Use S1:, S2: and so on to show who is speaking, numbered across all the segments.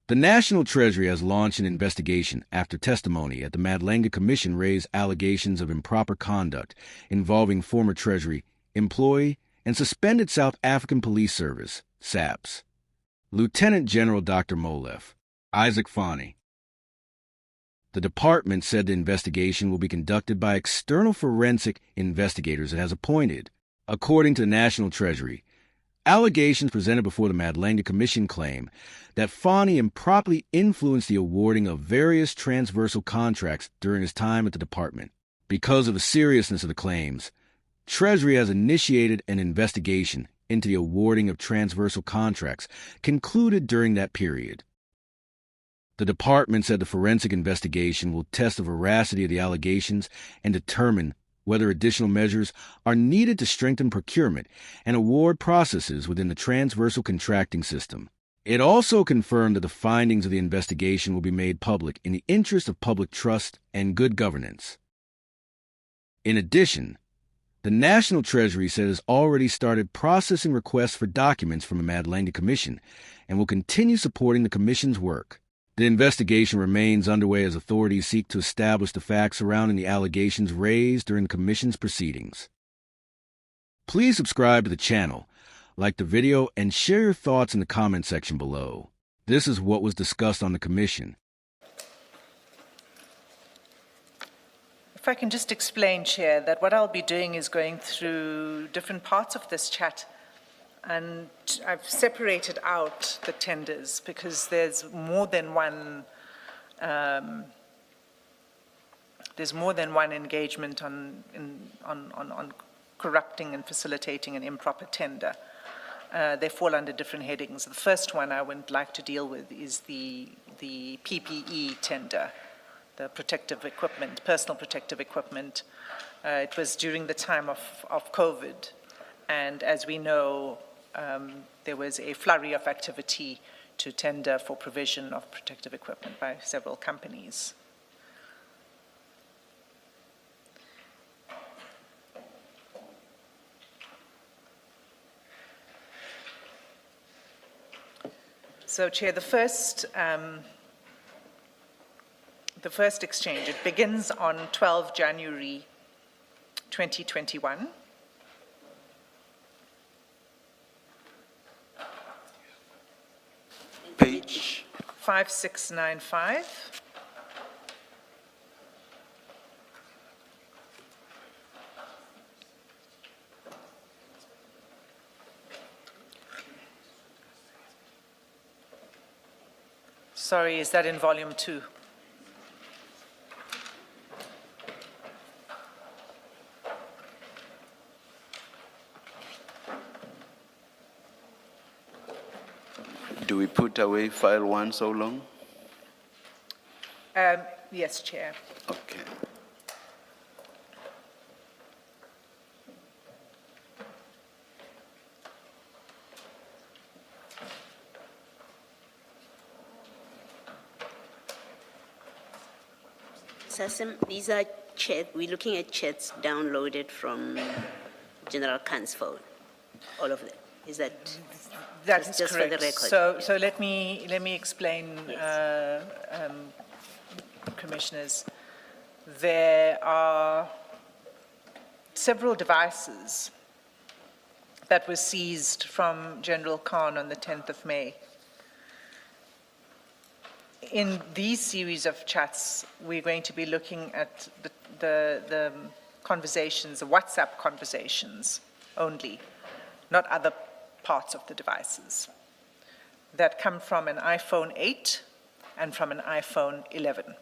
S1: The National Treasury has launched an investigation after testimony at the Madlenga Commission raised allegations of improper conduct involving former Treasury employee and suspended South African Police Service, SAPS, Lieutenant General Dr. Molefe, Isaac Fani. The department said the investigation will be conducted by external forensic investigators it has appointed. According to the National Treasury, allegations presented before the Madlenga Commission claim that Fani improperly influenced the awarding of various transversal contracts during his time at the department. Because of the seriousness of the claims, Treasury has initiated an investigation into the awarding of transversal contracts concluded during that period. The department said the forensic investigation will test the veracity of the allegations and determine whether additional measures are needed to strengthen procurement and award processes within the transversal contracting system. It also confirmed that the findings of the investigation will be made public in the interest of public trust and good governance. In addition, the National Treasury said it has already started processing requests for documents from the Madlenga Commission and will continue supporting the Commission's work. The investigation remains underway as authorities seek to establish the facts surrounding the allegations raised during the Commission's proceedings. Please subscribe to the channel, like the video, and share your thoughts in the comment section below. This is what was discussed on the Commission.
S2: If I can just explain, Chair, that what I'll be doing is going through different parts of this chat, and I've separated out the tenders because there's more than one engagement on corrupting and facilitating an improper tender. They fall under different headings. The first one I would like to deal with is the PPE tender, the protective equipment, personal protective equipment. It was during the time of COVID, and as we know, there was a flurry of activity to tender for provision of protective equipment by several companies. So, Chair, the first exchange, it begins on 12 January 2021.
S3: Page
S2: 5695. Sorry, is that in volume 2?
S3: Do we put away file 1 so long?
S2: Yes, Chair.
S3: Okay.
S4: Sasim, these are we're looking at chats downloaded from General Khan's phone. All of them. Is that?
S2: That's
S4: just
S2: correct.
S4: For the record.
S2: So let me explain, yes. Commissioners. There are several devices that were seized from General Khan on the 10th of May. In these series of chats, we're going to be looking at the conversations, the WhatsApp conversations only, not other parts of the devices that come from an iPhone 8 and from an iPhone 11.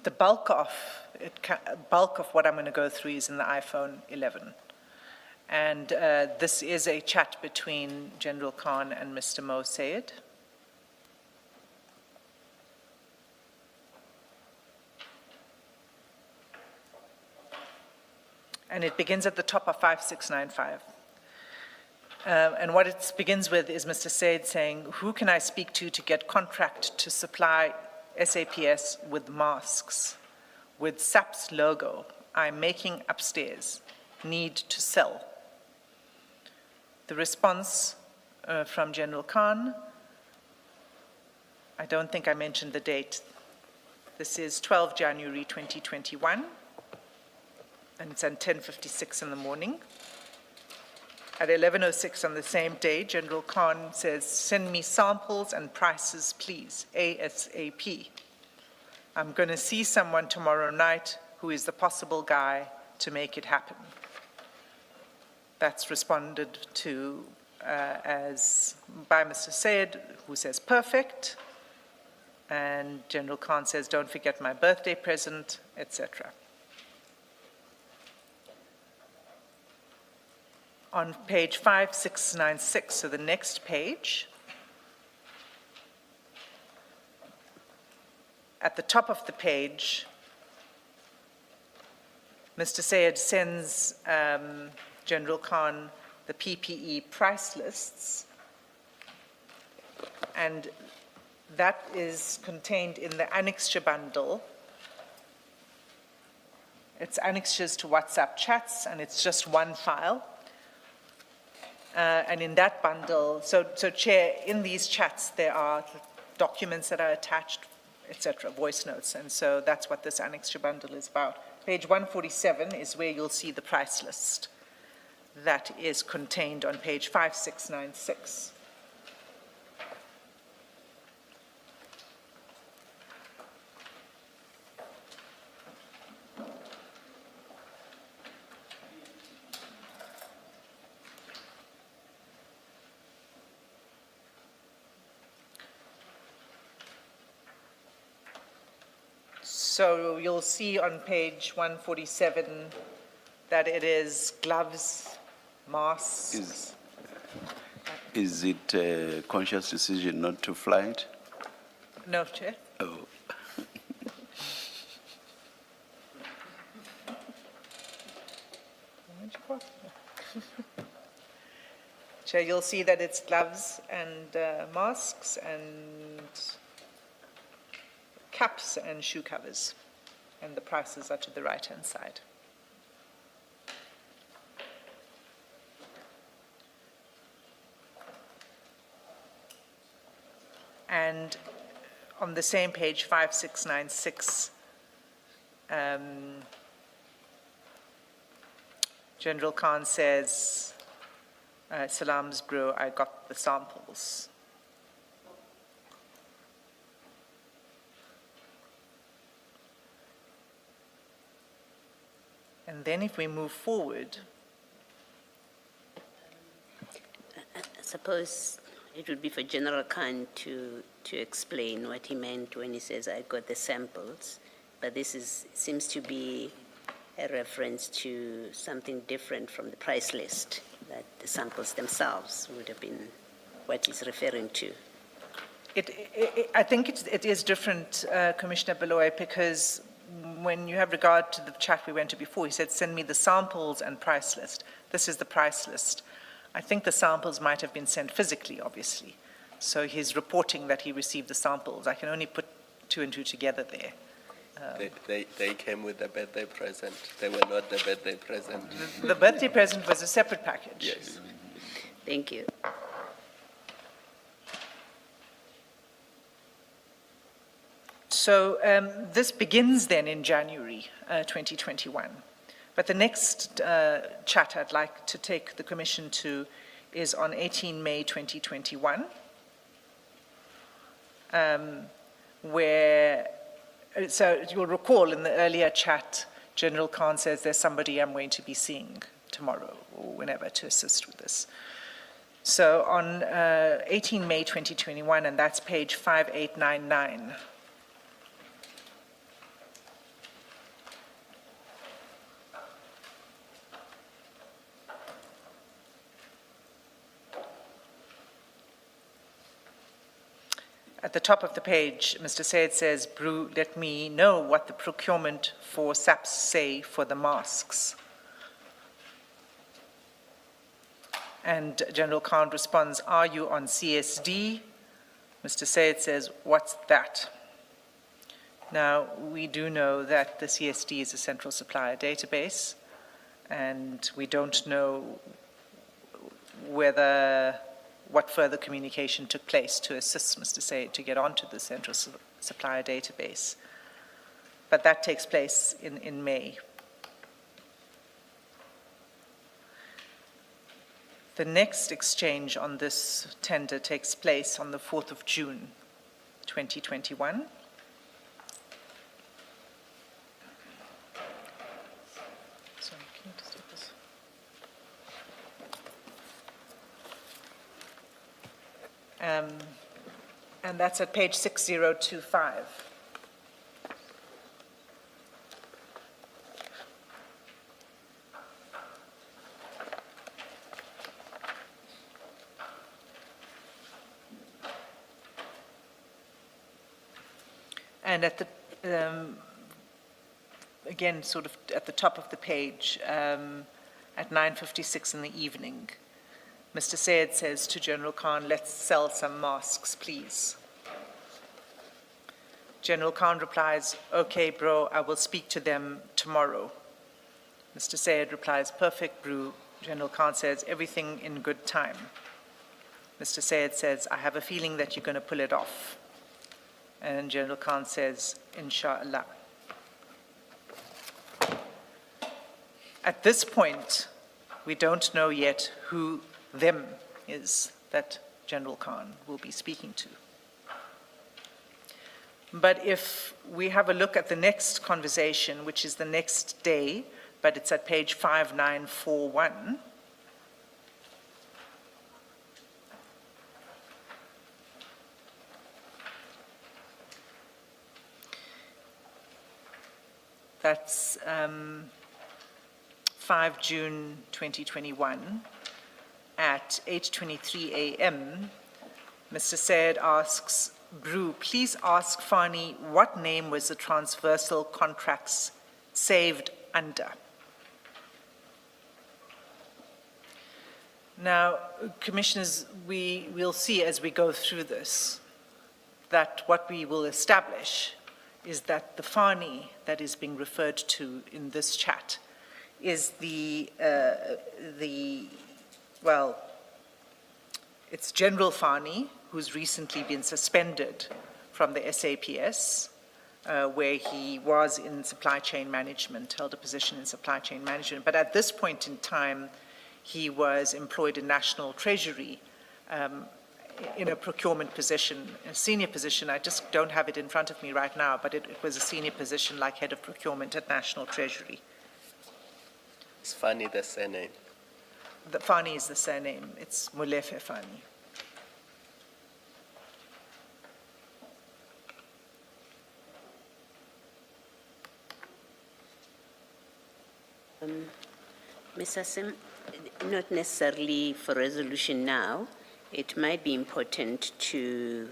S2: The bulk of what I'm going to go through is in the iPhone 11. And this is a chat between General Khan and Mr. Mo Sayed. And it begins at the top of 5695. And what it begins with is Mr. Sayed saying, who can I speak to get contract to supply SAPS with masks, with SAP's logo I'm making upstairs, need to sell? The response from General Khan, I don't think I mentioned the date. This is 12 January 2021, and it's at 10:56 in the morning. At 11:06 on the same day, General Khan says, send me samples and prices, please, ASAP. I'm going to see someone tomorrow night who is the possible guy to make it happen. That's responded to by Mr. Sayed, who says, perfect. And General Khan says, don't forget my birthday present, etc. On page 5696, so the next page, at the top of the page, Mr. Sayed sends General Khan the PPE price lists, and that is contained in the annexure bundle. It's annexures to WhatsApp chats, and it's just one file. And in that bundle, so Chair, in these chats, there are documents that are attached, etc., voice notes, and so that's what this annexure bundle is about. Page 147 is where you'll see the price list. That is contained on page 5696. So you'll see on page 147 that it is gloves, masks.
S3: Is it a conscious decision not to fly it?
S2: No, Chair.
S3: Oh.
S2: Chair, you'll see that it's gloves and masks and caps and shoe covers, and the prices are to the right-hand side. And on the same page, 5696, General Khan says, Salams, bro, I got the samples. And then if we move forward,
S4: I suppose it would be for General Khan to explain what he meant when he says, I got the samples, but this seems to be a reference to something different from the price list, that the samples themselves would have been what he's referring to.
S2: I think it is different, Commissioner Beloy, because when you have regard to the chat we went to before, he said, send me the samples and price list. This is the price list. I think the samples might have been sent physically, obviously. So he's reporting that he received the samples. I can only put two and two together there.
S5: They came with the birthday present. They were not the birthday present.
S2: The birthday present was a separate package.
S5: Yes.
S4: Thank you.
S2: So this begins then in January 2021. But the next chat I'd like to take the Commission to is on 18 May 2021, where, so you'll recall in the earlier chat, General Khan says there's somebody I'm going to be seeing tomorrow or whenever to assist with this. So on 18 May 2021, and that's page 5899, at the top of the page, Mr. Sayed says, Brew, let me know what the procurement for SAPs say for the masks. And General Khan responds, are you on CSD? Mr. Sayed says, what's that? Now, we do know that the CSD is a central supplier database, and we don't know whether what further communication took place to assist Mr. Sayed to get onto the central supplier database. But that takes place in May. The next exchange on this tender takes place on the 4th of June, 2021. Sorry, can you just take this? And that's at page 6025. And at the, again, sort of at the top of the page, at 9:56 in the evening, Mr. Sayed says to General Khan, let's sell some masks, please. General Khan replies, okay, bro, I will speak to them tomorrow. Mr. Sayed replies, perfect, bro. General Khan says, everything in good time. Mr. Sayed says, I have a feeling that you're going to pull it off. And General Khan says, Inshallah. At this point, we don't know yet who them is that General Khan will be speaking to. But if we have a look at the next conversation, which is the next day, but it's at page 5941, that's 5 June 2021 at 8:23 a.m. Mr. Sayed asks, Brew, please ask Fani what name was the transversal contracts saved under? Now, Commissioners, we will see as we go through this that what we will establish is that the Fani that is being referred to in this chat is well, it's General Fani, who's recently been suspended from the SAPS, where he was in supply chain management, held a position in supply chain management. But at this point in time, he was employed in National Treasury in a procurement position, a senior position. I just don't have it in front of me right now, but it was a senior position like head of procurement at National Treasury.
S5: Is Fani the surname?
S2: The Fani is the surname. It's Molefe Fani.
S4: Mr. Sim, not necessarily for resolution now. It might be important to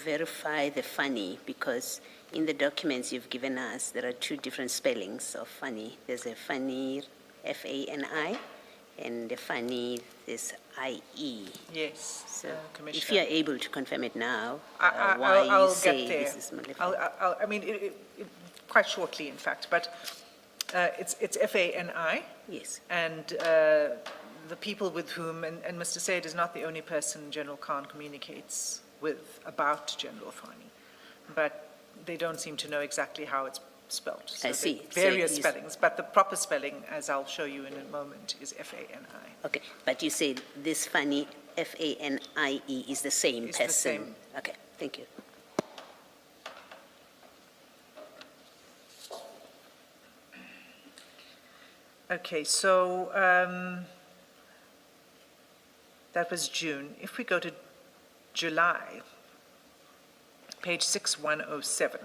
S4: verify the Fani, because in the documents you've given us, there are two different spellings of Fani. There's a Fani, F-A-N-I, and the Fani is I-E.
S2: Yes,
S4: So
S2: Commissioner.
S4: if you are able to confirm it now,
S2: I'll
S4: you
S2: get
S4: say
S2: there.
S4: this is Molefe.
S2: I mean, quite shortly, in fact, but it's F-A-N-I.
S4: Yes.
S2: And the people with whom, and Mr. Sayed is not the only person General Khan communicates with about General Fani, but they don't seem to know exactly how it's spelled. So
S4: I see.
S2: Various
S4: So
S2: spellings, but the proper spelling, as I'll show you in a moment, is F-A-N-I.
S4: Okay, but you say this Fani, F-A-N-I-E, is the same
S2: It's the
S4: person?
S2: same.
S4: Okay, thank you.
S2: Okay, so that was June. If we go to July, page 6107.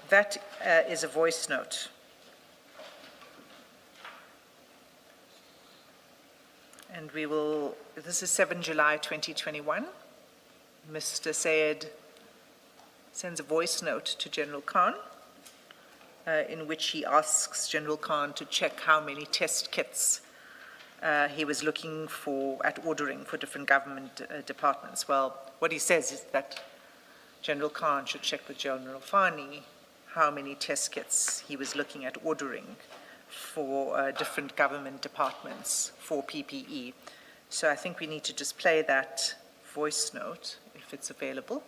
S2: That is a voice note. And we will, this is 7 July 2021. Mr. Sayed sends a voice note to General Khan in which he asks General Khan to check how many test kits he was looking for at ordering for different government departments. Well, what he says is that General Khan should check with General Fani how many test kits he was looking at ordering for different government departments for PPE. So I think we need to just play that voice note, if it's available.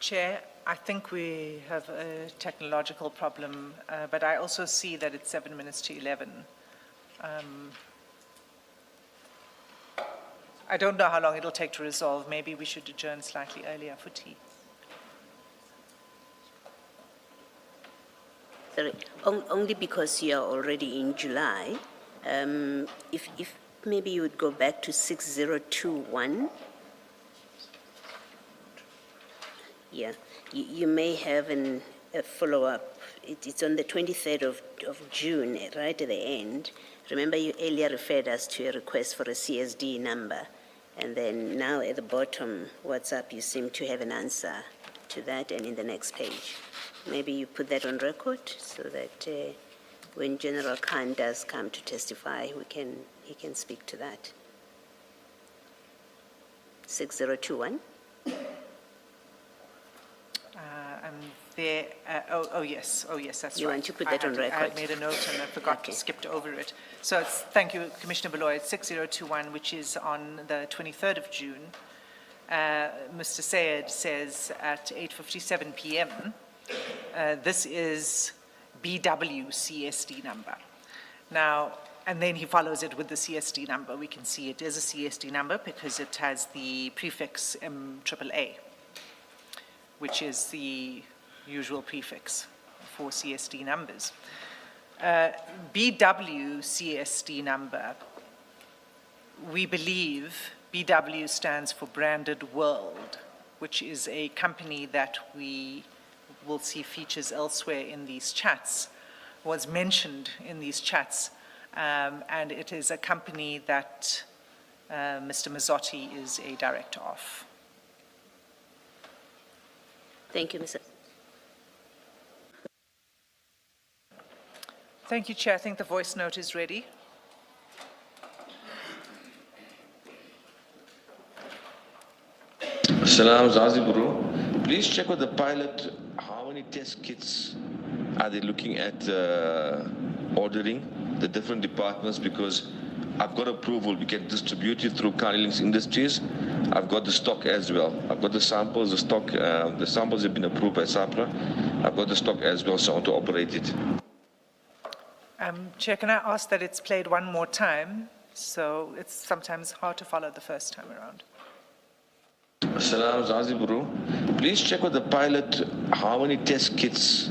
S2: Chair, I think we have a technological problem, but I also see that it's 7 minutes to 11. I don't know how long it'll take to resolve. Maybe we should adjourn slightly earlier for tea.
S4: Sorry, only because you are already in July. If maybe you would go back to 6021. Yeah, you may have a follow-up. It's on the 23rd of June, right at the end. Remember, you earlier referred us to a request for a CSD number. And then now at the bottom, what's up, you seem to have an answer to that, and in the next page. Maybe you put that on record so that when General Khan does come to testify, he can speak to that. 6021.
S2: There, yes, that's right.
S4: You want to put that on record?
S2: I had made a note and I forgot to skip over it. So thank you, Commissioner Beloy. It's 6021, which is on the 23rd of June. Mr. Sayed says at 8:57 p.m., this is BW CSD number. Now, and then he follows it with the CSD number. We can see it is a CSD number because it has the prefix MAAA, which is the usual prefix for CSD numbers. BW CSD number, we believe BW stands for Branded World, which is a company that we will see features elsewhere in these chats, was mentioned in these chats, and it is a company that Mr. Mazzotti is a director of.
S4: Thank you, Mr.
S2: Thank you, Chair. I think the voice note is ready.
S6: Salam Zazi Guru. Please check with the pilot how many test kits are they looking at ordering, the different departments, because I've got approval. We can distribute it through Carney Links Industries. I've got the stock as well. I've got the samples, the stock, the samples have been approved by SAPRA. I've got the stock as well, so I want to operate it.
S2: Chair, can I ask that it's played one more time? So it's sometimes hard to follow the first time around.
S6: Salam Zazi Guru. Please check with the pilot how many test kits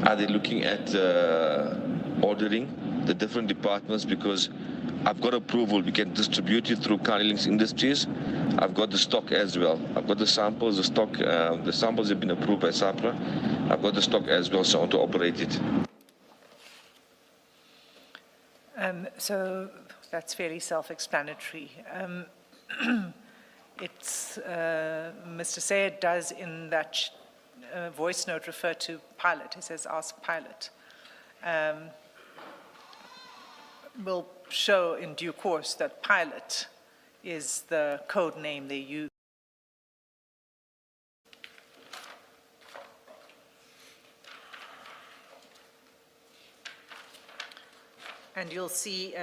S6: are they looking at ordering, the different departments, because I've got approval. We can distribute it through Carney Links Industries. I've got the stock as well. I've got the samples, the stock, the samples have been approved by SAPRA. I've got the stock as well, so I want to operate it.
S2: So that's fairly self-explanatory. Mr. Sayed does in that voice note refer to pilot. He says, ask pilot. We'll show in due course that pilot is the code name they use. And you'll see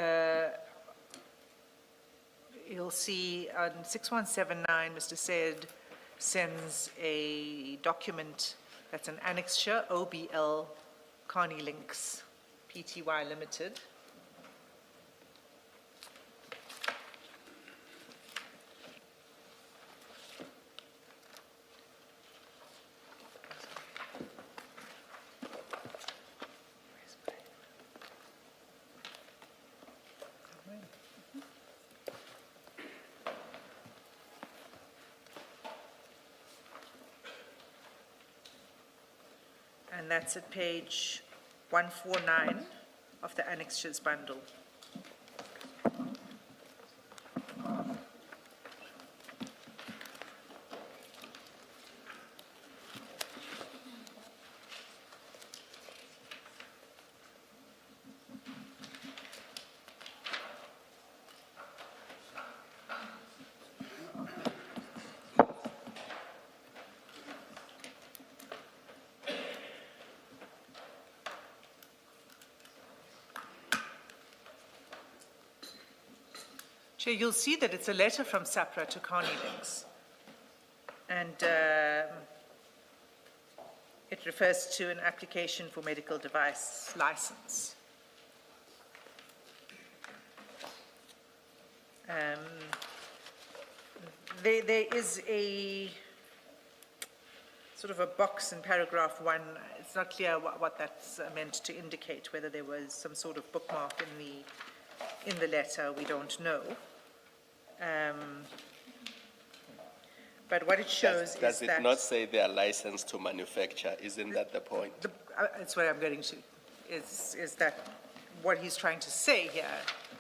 S2: on 6179, Mr. Sayed sends a document that's an annexure, OBL Carney Links Pty Limited. and that's at page 149 of the annexures bundle. Chair, you'll see that it's a letter from SAPRA to Carney Links. And it refers to an application for medical device license. There is a sort of a box in paragraph 1. It's not clear what that's meant to indicate, whether there was some sort of bookmark in the letter, we don't know. But what it shows
S5: Does
S2: is
S5: it not say they are licensed to manufacture? Isn't that the point?
S2: That's what I'm getting to, is that what he's trying to say here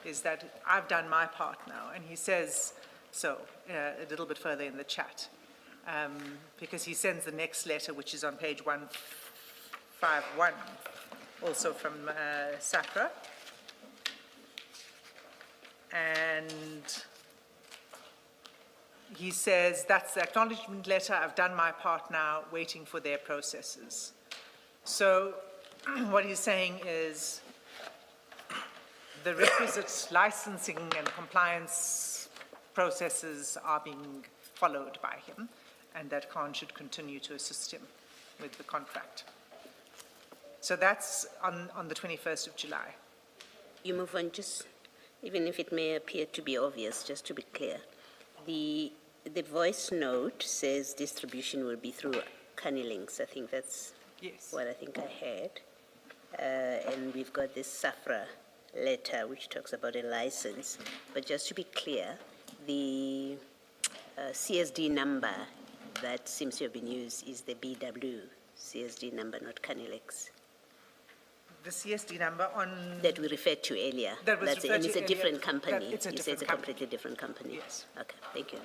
S2: is that I've done my part now, and he says so a little bit further in the chat, because he sends the next letter, which is on page 151, also from SAPRA, and he says, that's the acknowledgement letter, I've done my part now, waiting for their processes. So what he's saying is the requisite licensing and compliance processes are being followed by him, and that Khan should continue to assist him with the contract. So that's on the 21st of July.
S4: You move on, just, even if it may appear to be obvious, just to be clear. The voice note says distribution will be through Carney Links. I think that's what I think I heard. And we've got this SAFRA letter which talks about a license. But just to be clear, the CSD number that seems to have been used is the BW CSD number, not Carney Links.
S2: The CSD number on...
S4: That we referred to earlier.
S2: That was referred
S4: and
S2: to
S4: it's a
S2: earlier.
S4: different company.
S2: It's a
S4: You say it's a
S2: different
S4: completely different company.
S2: Yes.
S4: Okay, thank you.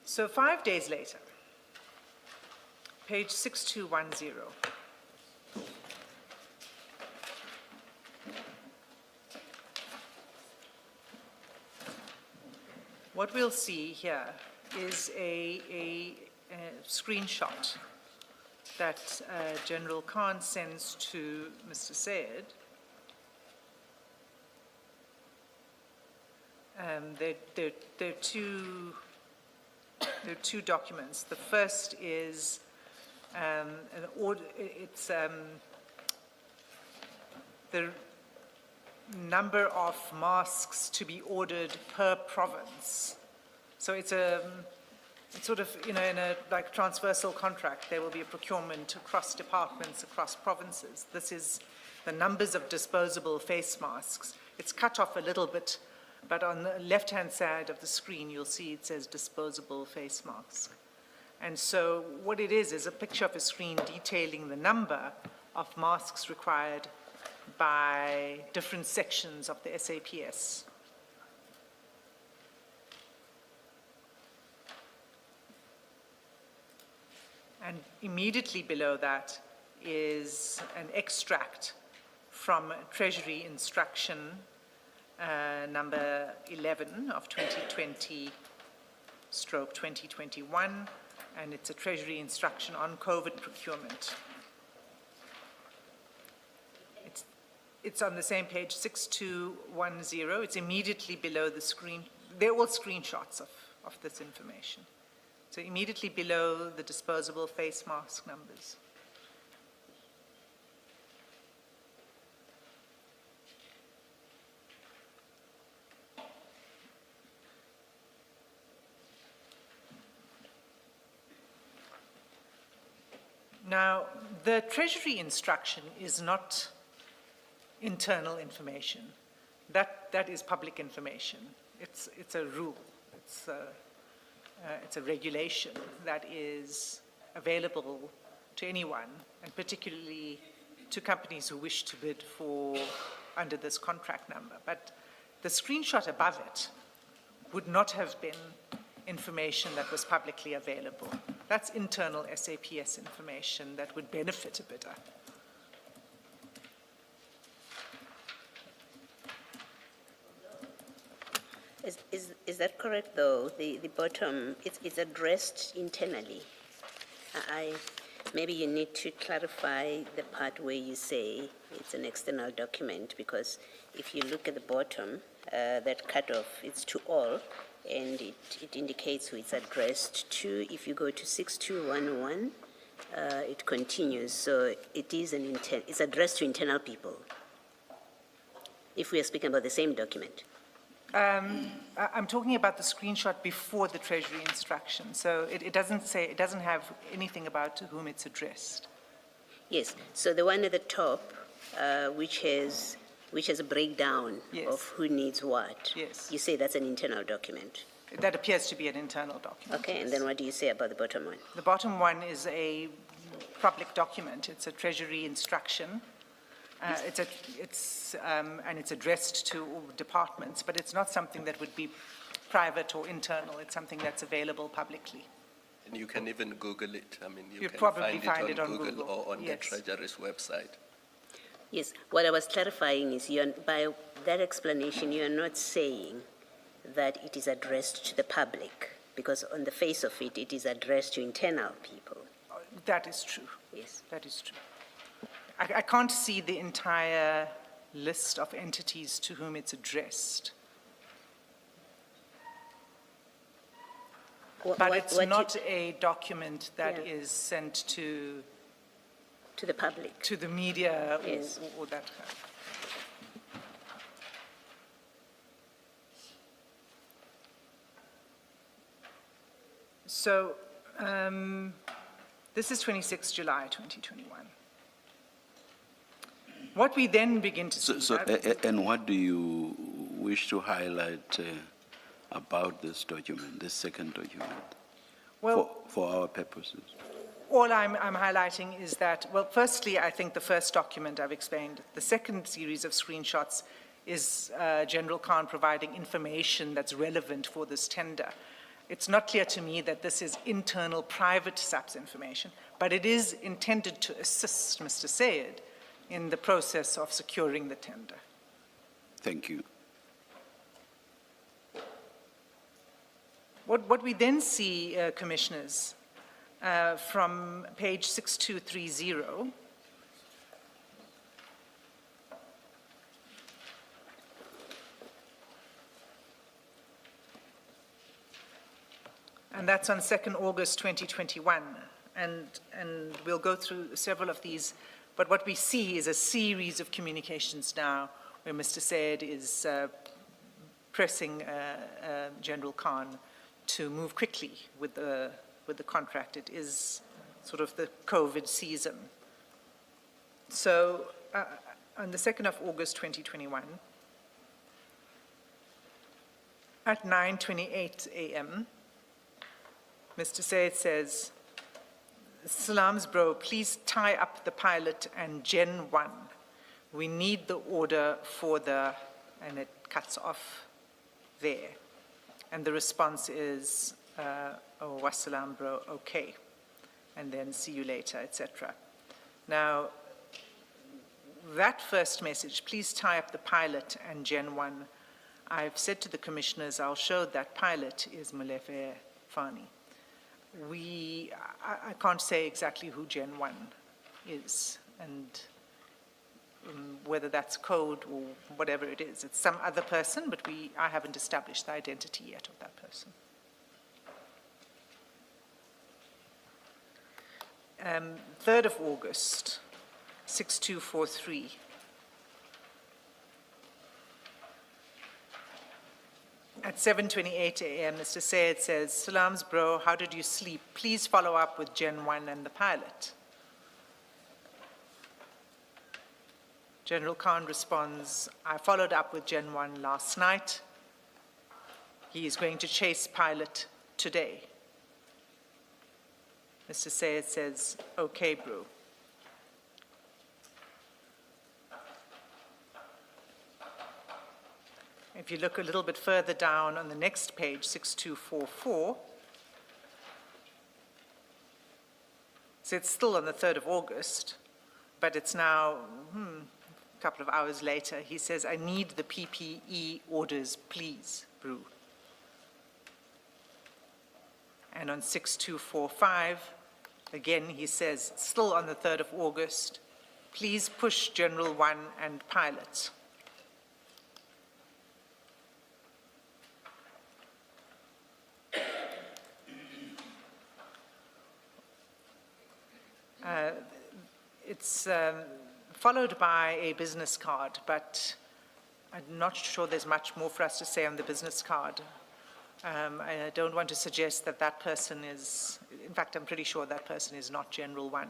S2: So 5 days later, page 6210. What we'll see here is a screenshot that General Khan sends to Mr. Sayed. There are two documents. The first is the number of masks to be ordered per province. So it's sort of, in a like transversal contract, there will be a procurement across departments, across provinces. This is the numbers of disposable face masks. It's cut off a little bit, but on the left-hand side of the screen, you'll see it says disposable face mask. And so what it is a picture of a screen detailing the number of masks required by different sections of the SAPS. And immediately below that is an extract from Treasury instruction number 11 of 2020/2021, and it's a Treasury instruction on COVID procurement. It's on the same page, 6210. It's immediately below the screen. They're all screenshots of this information. So immediately below the disposable face mask numbers. Now, the Treasury instruction is not internal information. That is public information. It's a rule. It's it's a regulation that is available to anyone, and particularly to companies who wish to bid for under this contract number. But the screenshot above it would not have been information that was publicly available. That's internal SAPS information that would benefit a bidder.
S4: Is that correct, though? The bottom, it's addressed internally. Maybe you need to clarify the part where you say it's an external document, because if you look at the bottom, that cutoff, it's to all, and it indicates who it's addressed to. If you go to 6211, it continues. So it is it's addressed to internal people, if we are speaking about the same document.
S2: I'm talking about the screenshot before the Treasury instruction. So it doesn't have anything about to whom it's addressed.
S4: Yes, so the one at the top, which has a breakdown
S2: Yes.
S4: of who needs what.
S2: Yes.
S4: You say that's an internal document.
S2: That appears to be an internal document.
S4: Okay, and then what do you say about the bottom one?
S2: The bottom one is a public document. It's a Treasury instruction. And it's addressed to all departments, but it's not something that would be private or internal. It's something that's available publicly.
S5: And you can even Google it. I mean, you
S2: You'd
S5: can
S2: probably
S5: find it on
S2: Google.
S5: Google or on
S2: Yes.
S5: the Treasury's website.
S4: Yes, what I was clarifying is by that explanation, you are not saying that it is addressed to the public, because on the face of it, it is addressed to internal people.
S2: That is true.
S4: Yes.
S2: That is true. I can't see the entire list of entities to whom it's addressed. But it's not a document that
S4: Yeah.
S2: is sent to
S4: the public.
S2: to the media
S4: Yes.
S2: or that kind. So this is 26 July 2021. What we then begin to see...
S3: And what do you wish to highlight about this document, this second document,
S2: well,
S3: for our purposes?
S2: all I'm highlighting is that, well, firstly, I think the first document I've explained. The second series of screenshots is General Khan providing information that's relevant for this tender. It's not clear to me that this is internal private SAPS information, but it is intended to assist Mr. Sayed in the process of securing the tender.
S3: Thank you.
S2: What we then see, Commissioners, from page 6230, and that's on 2nd August 2021, and we'll go through several of these. But what we see is a series of communications now where Mr. Sayed is pressing General Khan to move quickly with the contract. It is sort of the COVID season. So on the 2nd of August 2021, at 9:28 a.m., Mr. Sayed says, "Salams, bro, please tie up the pilot and Gen 1. We need the order for the," and it cuts off there. And the response is, "Oh, wassalam, bro, okay." And then "see you later," etc. Now, that first message, "please tie up the pilot and Gen 1, I've said to the commissioners, I'll show that pilot is Molefe Fani. I can't say exactly who Gen 1 is, and whether that's code or whatever it is. It's some other person, but I haven't established the identity yet of that person. 3rd of August, 6243. At 7:28 a.m., Mr. Sayed says, "Salams, bro, how did you sleep? Please follow up with Gen 1 and the pilot." General Khan responds, "I followed up with Gen 1 last night. He is going to chase pilot today." Mr. Sayed says, okay, Brew. If you look a little bit further down on the next page, 6244, so it's still on the 3rd of August, but it's now a couple of hours later. He says, I need the PPE orders, please, Brew. And on 6245, again, he says, still on the 3rd of August, please push General 1 and pilots. It's followed by a business card, but I'm not sure there's much more for us to say on the business card. I don't want to suggest that that person is, in fact, I'm pretty sure that person is not General 1,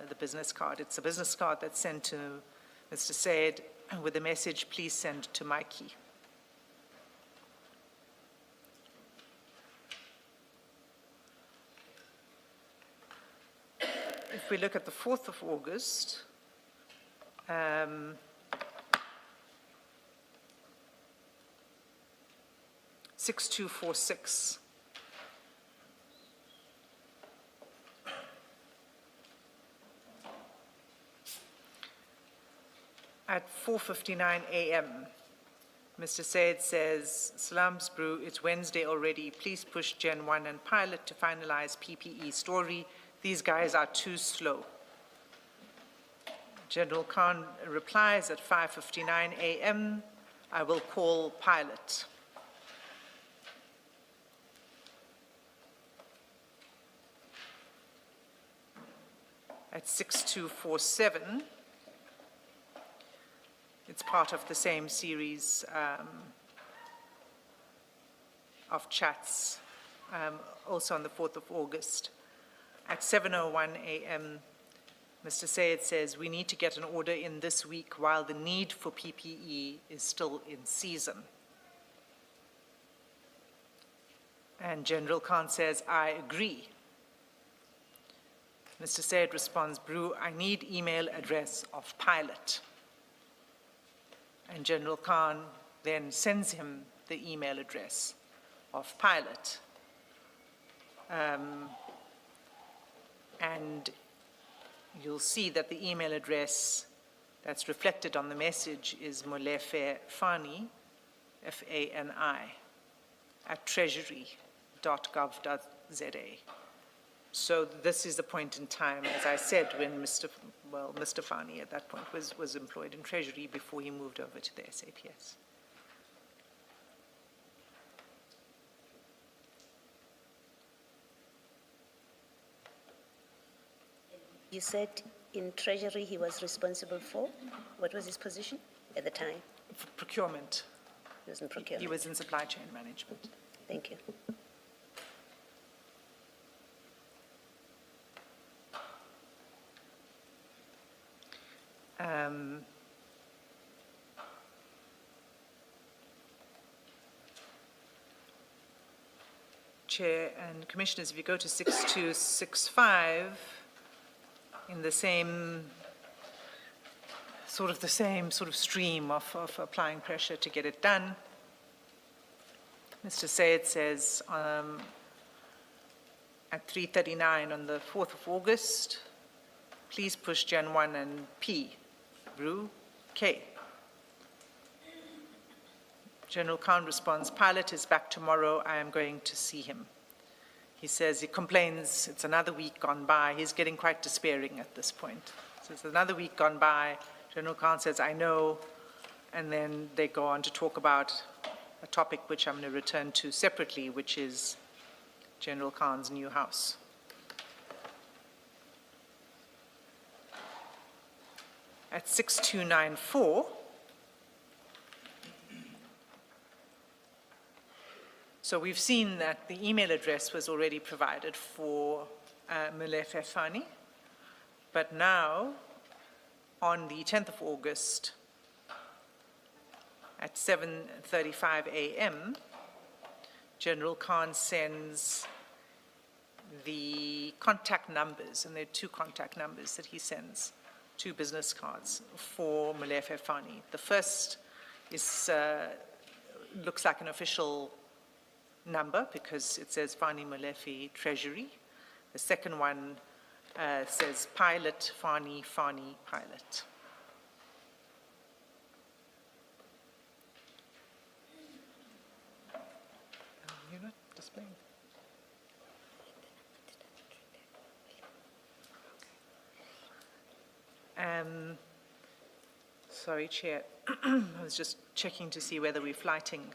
S2: the business card. It's a business card that's sent to Mr. Sayed with the message, please send to Mikey. If we look at the 4th of August, 6246. At 4:59 a.m., Mr. Sayed says, Salams Brew, it's Wednesday already. Please push Gen 1 and pilot to finalize PPE story. These guys are too slow. General Khan replies at 5:59 a.m., I will call pilot. At 6247, it's part of the same series of chats, also on the 4th of August. At 7:01 a.m., Mr. Sayed says, we need to get an order in this week while the need for PPE is still in season. And General Khan says, I agree. Mr. Sayed responds, Brew, I need email address of pilot. And General Khan then sends him the email address of pilot. And you'll see that the email address that's reflected on the message is Molefe Fani, F-A-N-I, at treasury.gov.za. So this is the point in time, as I said, when Mr. Fani at that point was employed in Treasury before he moved over to the SAPS.
S4: You said in Treasury he was responsible for? What was his position at the time?
S2: For procurement.
S4: He was in procurement.
S2: He was in supply chain management.
S4: Thank you.
S2: Chair and Commissioners, if you go to 6265, in the same sort of stream of applying pressure to get it done, Mr. Sayed says at 3:39 on the 4th of August, please push Gen 1 and P, Brew, K. General Khan responds, pilot is back tomorrow, I am going to see him. He says, he complains, it's another week gone by. He's getting quite despairing at this point. So it's another week gone by. General Khan says, I know. And then they go on to talk about a topic which I'm going to return to separately, which is General Khan's new house. At 6294, so we've seen that the email address was already provided for Molefe Fani, but now on the 10th of August at 7:35 a.m., General Khan sends the contact numbers, and there are 2 contact numbers that he sends, 2 business cards for Molefe Fani. The first is, looks like an official number because it says Fani Molefe Treasury. The second one says Pilot Fani Pilot. You're not displaying. Sorry, Chair. I was just checking to see whether we're flighting.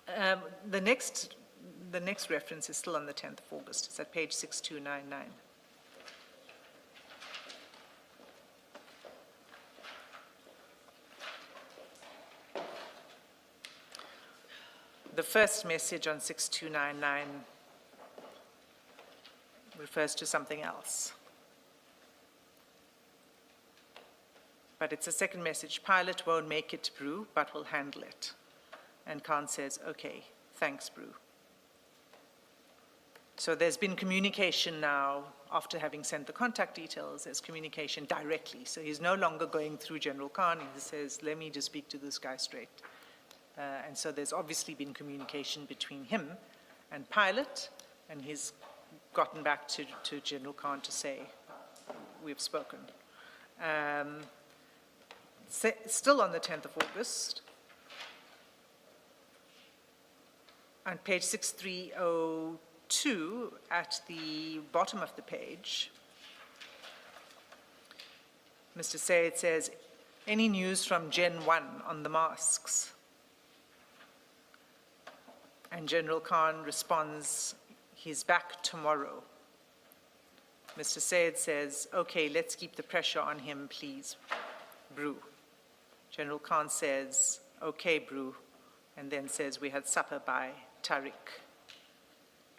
S2: The next reference is still on the 10th of August. It's at page 6299. The first message on 6299 refers to something else. But it's a second message. Pilot won't make it, Brew, but will handle it. And Khan says, okay, thanks, Brew. So there's been communication now, after having sent the contact details, there's communication directly. So he's no longer going through General Khan. He says, let me just speak to this guy straight. And so there's obviously been communication between him and Pilot, and he's gotten back to General Khan to say, we've spoken. Still on the 10th of August, on page 6302, at the bottom of the page, Mr. Sayed says, any news from Gen 1 on the masks? And General Khan responds, he's back tomorrow. Mr. Sayed says, okay, let's keep the pressure on him, please, Brew. General Khan says, okay, Brew, and then says, we had supper by Tariq.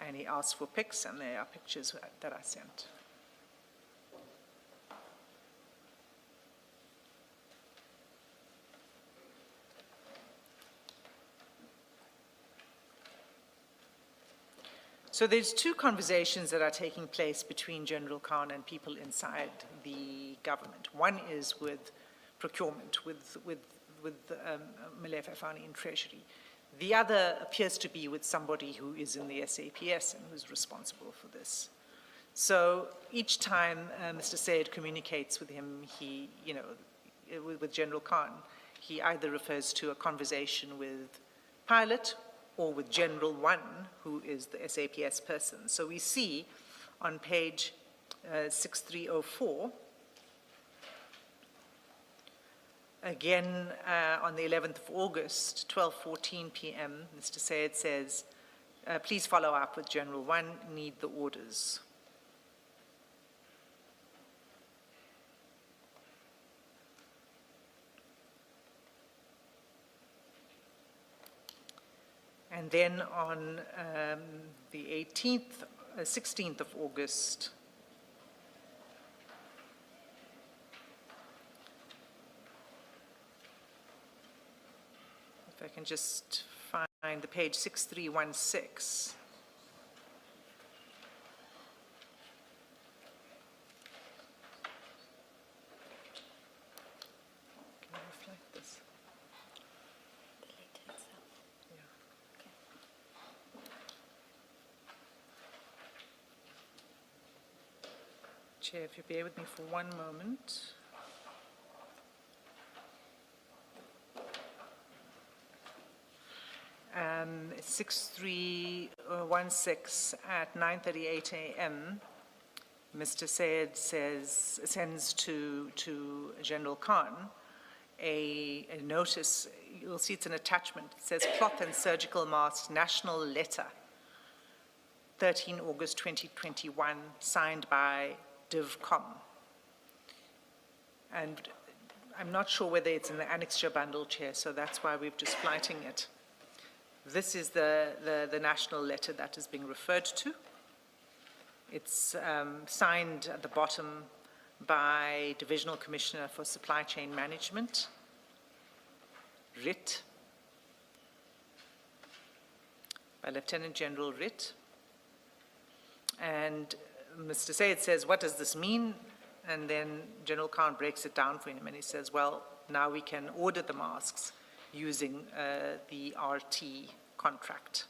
S2: And he asks for pics, and there are pictures that I sent. So there's 2 conversations that are taking place between General Khan and people inside the government. One is with procurement, with Molefe Fani in Treasury. The other appears to be with somebody who is in the SAPS and who's responsible for this. So each time Mr. Sayed communicates with him, with General Khan, he either refers to a conversation with Pilot or with General 1, who is the SAPS person. So we see on page 6304, again on the 11th of August, 12:14 p.m., Mr. Sayed says, please follow up with General 1, need the orders. And then on the 16th of August, if I can just find the page 6316. Can I reflect this? Chair, if you bear with me for one moment. It's 6316 at 9:38 a.m. Mr. Sayed sends to General Khan a notice. You'll see it's an attachment. It says cloth and surgical masks, national letter, 13 August 2021, signed by DivCom. And I'm not sure whether it's in the annexure bundle, Chair, so that's why we're just flighting it. This is the national letter that is being referred to. It's signed at the bottom by Divisional Commissioner for Supply Chain Management, RIT, by Lieutenant General RIT. And Mr. Sayed says, what does this mean? And then General Khan breaks it down for him, and he says, well, now we can order the masks using the RT contract.